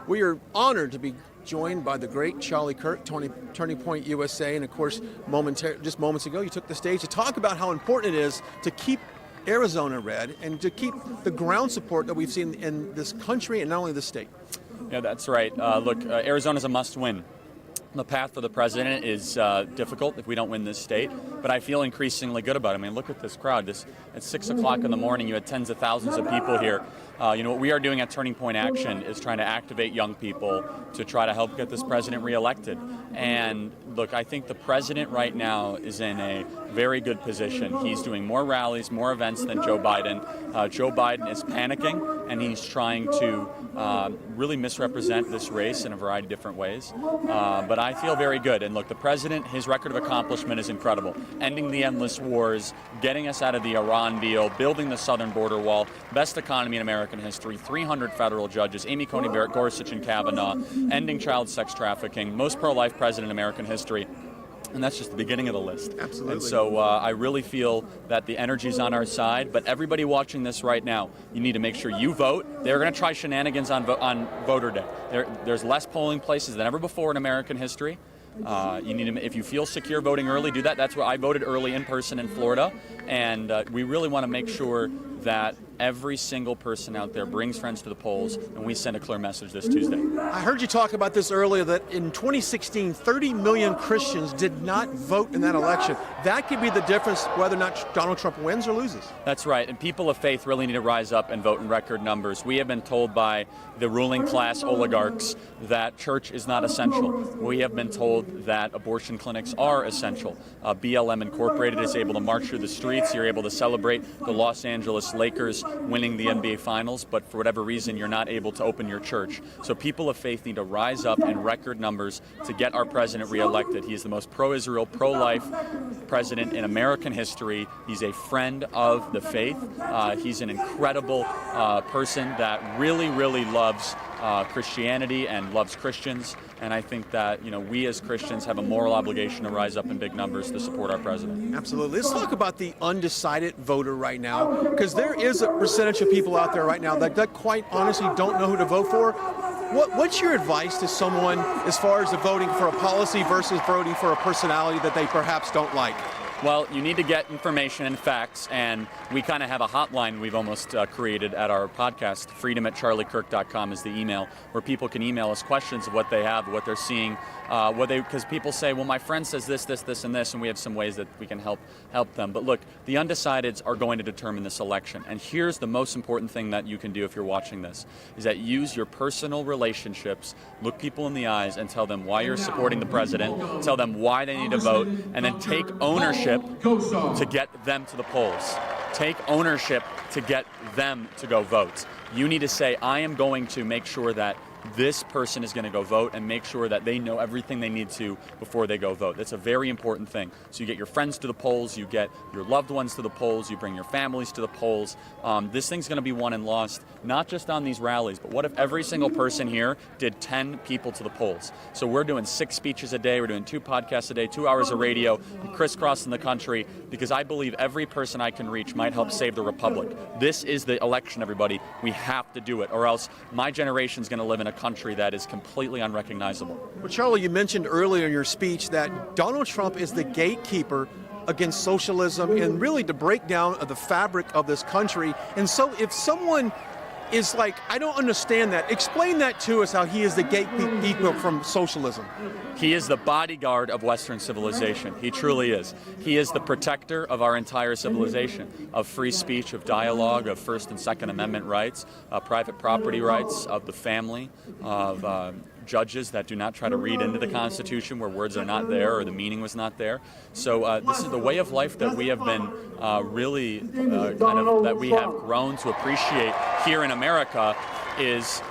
We are honored to be joined by the great Charlie Kirk, Turning Point USA, and of course, just moments ago, you took the stage to talk about how important it is to keep Arizona red and to keep the ground support that we've seen in this country and not only the state. Yeah, that's right. Look, Arizona's a must-win. The path for the president is difficult if we don't win this state, but I feel increasingly good about it. I mean, look at this crowd. At 6 o'clock in the morning, you had tens of thousands of people here. What we are doing at Turning Point Action is trying to activate young people to try to help get this president reelected. And look, I think the president right now is in a very good position. He's doing more rallies, more events than Joe Biden. Joe Biden is panicking, and he's trying to really misrepresent this race in a variety of different ways. But I feel very good. And look, the president, his record of accomplishment is incredible. Ending the endless wars, getting us out of the Iran deal, building the southern border wall, best economy in American history, 300 federal judges, Amy Coney Barrett, Gorsuch, and Kavanaugh, ending child sex trafficking, most pro-life president in American history. And that's just the beginning of the list. Absolutely. And so I really feel that the energy's on our side. But everybody watching this right now, you need to make sure you vote. They're going to try shenanigans on voter day. There's less polling places than ever before in American history. You need to, if you feel secure voting early, do that. That's where I voted early in person in Florida. And we really want to make sure that every single person out there brings friends to the polls, and we send a clear message this Tuesday. I heard you talk about this earlier, that in 2016, 30 million Christians did not vote in that election. That could be the difference whether or not Donald Trump wins or loses. That's right, and people of faith really need to rise up and vote in record numbers. We have been told by the ruling class oligarchs that church is not essential. We have been told that abortion clinics are essential. BLM Incorporated is able to march through the streets. You're able to celebrate the Los Angeles Lakers winning the NBA Finals, but for whatever reason, you're not able to open your church. So people of faith need to rise up in record numbers to get our president reelected. He is the most pro-Israel, pro-life president in American history. He's a friend of the faith. He's an incredible person that really, really loves Christianity and loves Christians. And I think that, we as Christians have a moral obligation to rise up in big numbers to support our president. Absolutely. Let's talk about the undecided voter right now, because there is a percentage of people out there right now that quite honestly don't know who to vote for. What's your advice to someone as far as the voting for a policy versus voting for a personality that they perhaps don't like? Well, you need to get information and facts, and we kind of have a hotline we've almost created at our podcast. freedom@charliekirk.com is the email, where people can email us questions of what they have, what they're seeing, because people say, well, my friend says this, and this, and we have some ways that we can help them. But look, the undecideds are going to determine this election, and here's the most important thing that you can do if you're watching this, is that use your personal relationships, look people in the eyes, and tell them why you're supporting the president, tell them why they need to vote, and then take ownership to get them to the polls. Take ownership to get them to go vote. You need to say, I am going to make sure that this person is going to go vote, and make sure that they know everything they need to before they go vote. That's a very important thing. So you get your friends to the polls, you get your loved ones to the polls, you bring your families to the polls. This thing's going to be won and lost, not just on these rallies, but what if every single person here did 10 people to the polls? So we're doing 6 speeches a day, we're doing 2 podcasts a day, 2 hours of radio, crisscrossing the country, because I believe every person I can reach might help save the republic. This is the election, everybody. We have to do it, or else my generation's going to live in a country that is completely unrecognizable. Well, Charlie, you mentioned earlier in your speech that Donald Trump is the gatekeeper against socialism and really the breakdown of the fabric of this country. And so if someone is like, I don't understand that, explain that to us, how he is the gatekeeper from socialism. He is the bodyguard of Western civilization. He truly is. He is the protector of our entire civilization, of free speech, of dialogue, of First and Second Amendment rights, private property rights, of the family, of judges that do not try to read into the Constitution where words are not there or the meaning was not there. So this is the way of life that we have been really that we have grown to appreciate here in America, is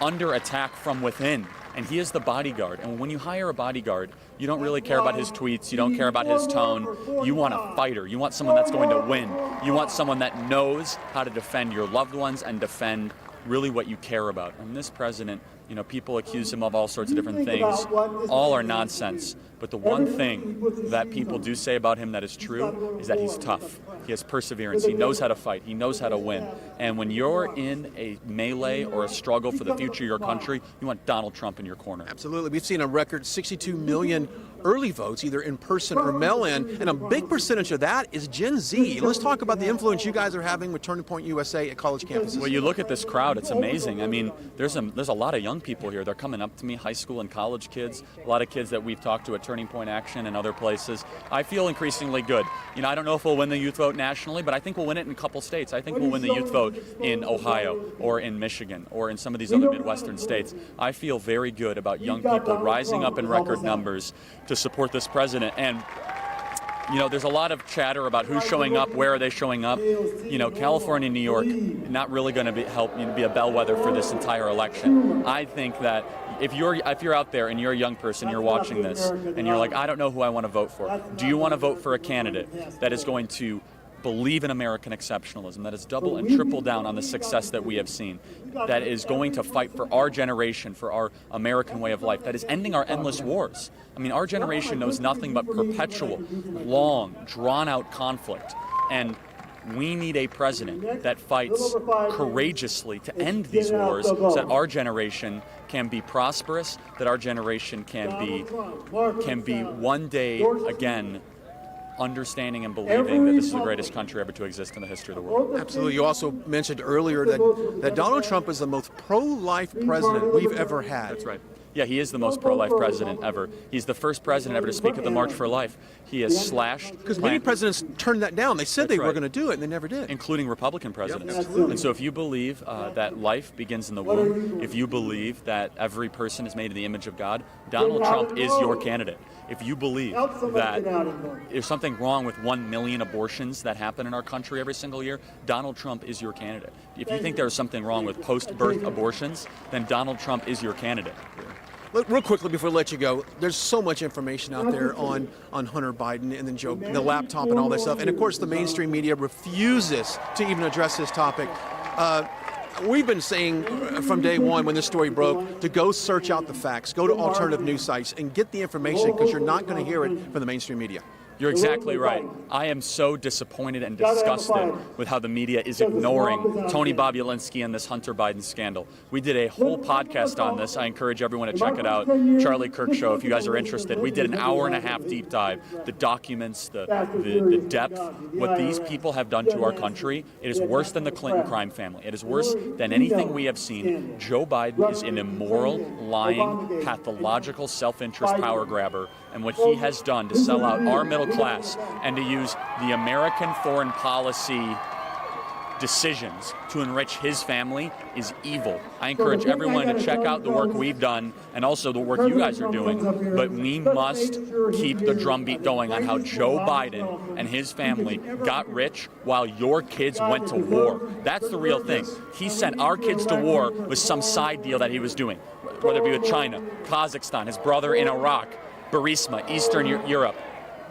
under attack from within. And he is the bodyguard. And when you hire a bodyguard, you don't really care about his tweets. You don't care about his tone. You want a fighter. You want someone that's going to win. You want someone that knows how to defend your loved ones and defend really what you care about. And this president People accuse him of all sorts of different things. All are nonsense. But the one thing that people do say about him that is true is that he's tough. He has perseverance. He knows how to fight. He knows how to win. And when you're in a melee or a struggle for the future of your country, you want Donald Trump in your corner. Absolutely. We've seen a record 62 million early votes, either in person or mail-in, and a big percentage of that is Gen Z. Let's talk about the influence you guys are having with Turning Point USA at college campuses. Well, you look at this crowd, it's amazing. I mean, there's a lot of young people here. They're coming up to me, high school and college kids, a lot of kids that we've talked to at Turning Point Action and other places. I feel increasingly good. I don't know if we'll win the youth vote nationally, but I think we'll win it in a couple states. I think we'll win the youth vote in Ohio or in Michigan or in some of these other Midwestern states. I feel very good about young people rising up in record numbers to support this president. And there's a lot of chatter about who's showing up, where are they showing up. California and New York, not really going to be a bellwether for this entire election. I think that if you're out there and you're a young person, you're watching this, and you're like, I don't know who I want to vote for. Do you want to vote for a candidate that is going to believe in American exceptionalism, that is double and triple down on the success that we have seen, that is going to fight for our generation, for our American way of life, that is ending our endless wars? I mean, our generation knows nothing but perpetual, long, drawn-out conflict. And we need a president that fights courageously to end these wars so that our generation can be prosperous, that our generation can be one day again understanding and believing that this is the greatest country ever to exist in the history of the world. Absolutely. You also mentioned earlier that Donald Trump is the most pro-life president we've ever had. That's right. Yeah, he is the most pro-life president ever. He's the first president ever to speak at the March for Life. He has slashed... Because many presidents turned that down. They said they were going to do it, and they never did. Including Republican presidents. Yep, absolutely. And so if you believe that life begins in the womb, if you believe that every person is made in the image of God, Donald Trump is your candidate. If you believe that there's something wrong with 1 million abortions that happen in our country every single year, Donald Trump is your candidate. If you think there's something wrong with post-birth abortions, then Donald Trump is your candidate. Real quickly before I let you go, there's so much information out there on Hunter Biden and then Joe, the laptop and all that stuff. And of course, the mainstream media refuses to even address this topic. We've been saying from day one when this story broke to go search out the facts, go to alternative news sites and get the information because you're not going to hear it from the mainstream media. You're exactly right. I am so disappointed and disgusted with how the media is ignoring Tony Bobulinski and this Hunter Biden scandal. We did a whole podcast on this. I encourage everyone to check it out. Charlie Kirk Show, if you guys are interested. We did an hour-and-a-half deep dive. The documents, the depth, what these people have done to our country, it is worse than the Clinton crime family. It is worse than anything we have seen. Joe Biden is an immoral, lying, pathological, self-interest power grabber. And what he has done to sell out our middle class and to use the American foreign policy decisions to enrich his family is evil. I encourage everyone to check out the work we've done and also the work you guys are doing, but we must keep the drumbeat going on how Joe Biden and his family got rich while your kids went to war. That's the real thing. He sent our kids to war with some side deal that he was doing, whether it be with China, Kazakhstan, his brother in Iraq, Burisma, Eastern Europe.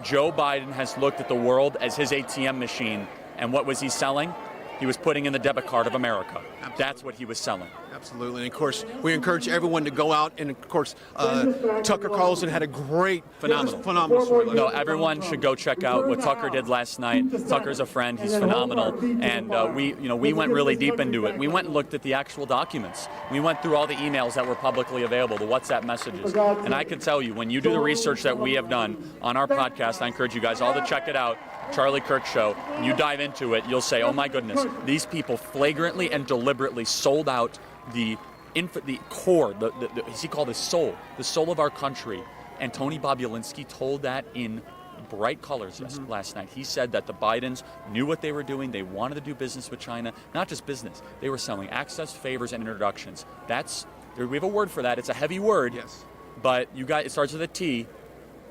Joe Biden has looked at the world as his ATM machine, and what was he selling? He was putting in the debit card of America. Absolutely. That's what he was selling. Absolutely. And of course, we encourage everyone to go out. And of course, Tucker Carlson had a great, phenomenal story. No, everyone should go check out what Tucker did last night. Tucker's a friend. He's phenomenal. And we went really deep into it. We went and looked at the actual documents. We went through all the emails that were publicly available, the WhatsApp messages. And I can tell you, when you do the research that we have done on our podcast, I encourage you guys all to check it out. Charlie Kirk Show, and you dive into it, you'll say, oh my goodness, these people flagrantly and deliberately sold out the core, as he called the soul of our country. And Tony Bobulinski told that in bright colors last night. He said that the Bidens knew what they were doing. They wanted to do business with China, not just business. They were selling access, favors, and introductions. We have a word for that. It's a heavy word, yes, but you guys, it starts with a T.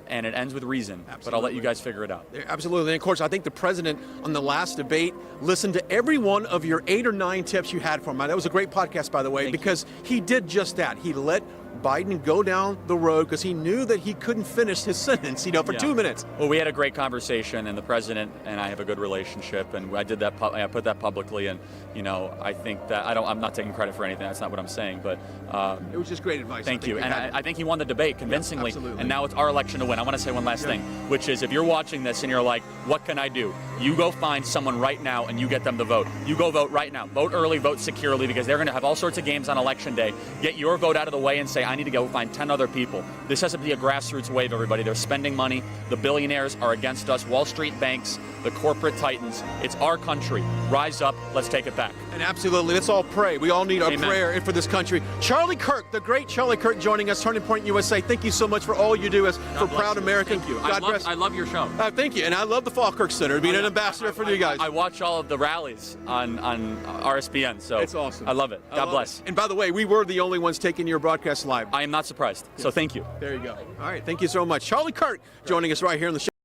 And it ends with reason. Absolutely. But I'll let you guys figure it out. Absolutely. And of course, I think the president on the last debate listened to every one of your 8 or 9 tips you had for him. That was a great podcast, by the way, because he did just that. He let Biden go down the road because he knew that he couldn't finish his sentence, for Yeah. 2 minutes. Well, we had a great conversation, and the president and I have a good relationship, and I did that. I put that publicly, and I think that I'm not taking credit for anything. That's not what I'm saying, but It was just great advice. thank you. And I think he won the debate convincingly, absolutely. and now it's our election to win. I want to say one last thing, which is if you're watching this and you're like, what can I do? You go find someone right now and you get them to vote. You go vote right now. Vote early, vote securely, because they're going to have all sorts of games on election day. Get your vote out of the way and say, I need to go find 10 other people. This has to be a grassroots wave, everybody. They're spending money. The billionaires are against us. Wall Street banks, the corporate titans. It's our country. Rise up. Let's take it back. And absolutely, let's all pray. We all need a Amen. prayer for this country. Charlie Kirk, the great Charlie Kirk, joining us, Turning Point USA. Thank you so much for all you do for bless Proud you. American. Thank you. God bless. I love your show. Thank you, and I love the Falkirk Center, being an ambassador for you guys. I watch all of the rallies on RSBN, so It's awesome. I love it. I God love bless. it. And by the way, we were the only ones taking your broadcast live. I am not surprised, so thank you. There you go. All right, thank you so much. Charlie Kirk joining us right here on the show.